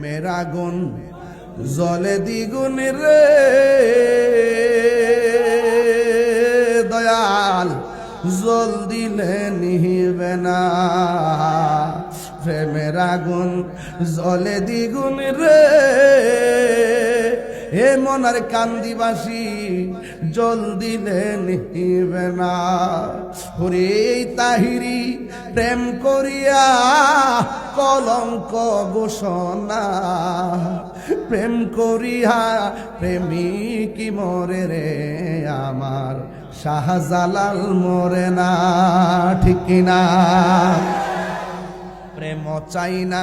মেরা গুণ জলে দ্বিগুণ রে দয়াল, জল দিলে নিহিবে না। প্রেমের আগুন জলে দ্বিগুণ রে, হে মনার কান্দিবাসী জল দিলে নিহিবে না। ওরে তাহিরি প্রেম করিয়া কলঙ্ক ঘোষণা, প্রেম করিয়া প্রেমিক মরে রে আমার শাহজালাল মরে না, ঠিক কিনা? প্রেম চাই না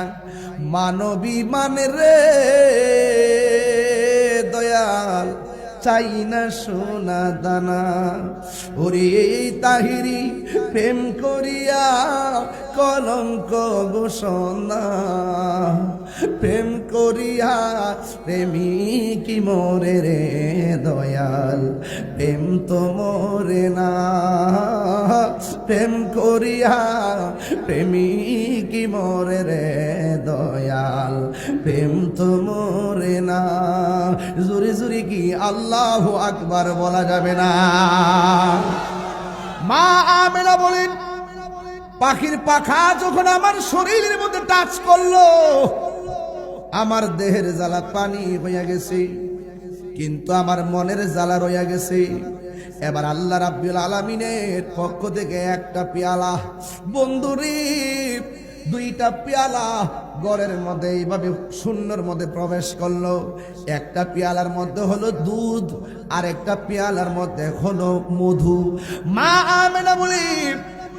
মানবী মানে রে দয়াল, চাই না সোনা দানা। ওরে তাহিরি প্রেম করিয়া কলঙ্ক ঘোষণা, প্রেম করিয়া প্রেমিক মরে রে দয়াল, প্রেম তো মরে না। প্রেম করিয়া প্রেমিক মরে রে দয়াল, প্রেম তো মরে না। জোরে জোরে কি আল্লাহু আকবার বলা যাবে না? মা আমেনা বলেন, পাখির পাখা যখন আমার শরীরের মধ্যে টাচ করলো, আমার দেহের জ্বালা পানি হইয়া গেছে, কিন্তু আমার মনের জ্বালা রইয়া গেছে। এবার আল্লাহ রাব্বুল আলামিনের পক্ষ থেকে একটা পেয়ালা, বন্ধুরে দুইটা পেয়ালা ঘরের মধ্যে এইভাবে শূন্যর মধ্যে প্রবেশ করলো। একটা পেয়ালার মধ্যে হলো দুধ, আর একটা পেয়ালার মধ্যে হলো মধু। মা আমেনা বলি,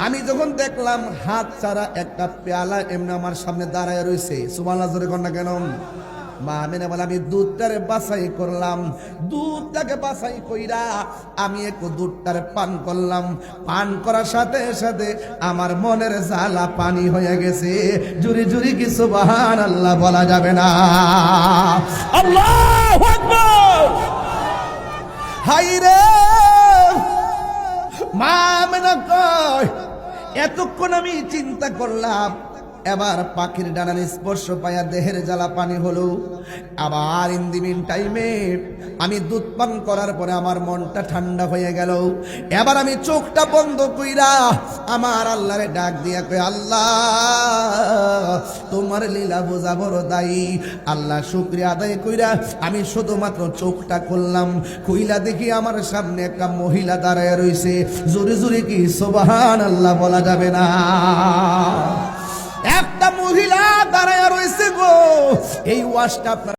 আমি যখন দেখলাম হাত ছাড়া একটা পেয়ালা এমনি আমার সামনে দাঁড়ায় রয়েছে, সুবহানাল্লাহ জোরে কর না কেন? মা আমেনা বলে, আমি দুধটারে বাছাই করলাম, দুধটাকে বাছাই কইরা আমি একটু দুধটারে পান করলাম। পান করার সাথে সাথে আমার মনের জ্বালা পানি হয়ে গেছে। জুরি জুরি কি সুবহানাল্লাহ বলা যাবে না? আল্লাহু আকবার! হাই রে! মা আমেনা কয়, এতক্ষণ আমি চিন্তা করলাম, এবার পাখির ডানার স্পর্শ পায়া দেহের জ্বালা পানি হলো। আবার ইন দি মিন টাইমে আমি দুধ পান করার পরে আমার মনটা ঠান্ডা হয়ে গেল। এবার আমি চোখটা বন্ধ কইরা আমার আল্লাহরে ডাক দিয়া কই, আল্লাহ তোমার লীলা বোঝা বড় দায়ী। আল্লাহ শুকরিয়া আদায় কইরা আমি শুধুমাত্র চোখটা খুললাম, কইলা দেখি আমার সামনে একটা মহিলা দাঁড়ায় রইছে। জোরে জোরে কি সুবহানাল্লাহ বলা যাবে না? একটা মহিলা দাঁড়ায় রয়েছে গো। এই ওয়াজটা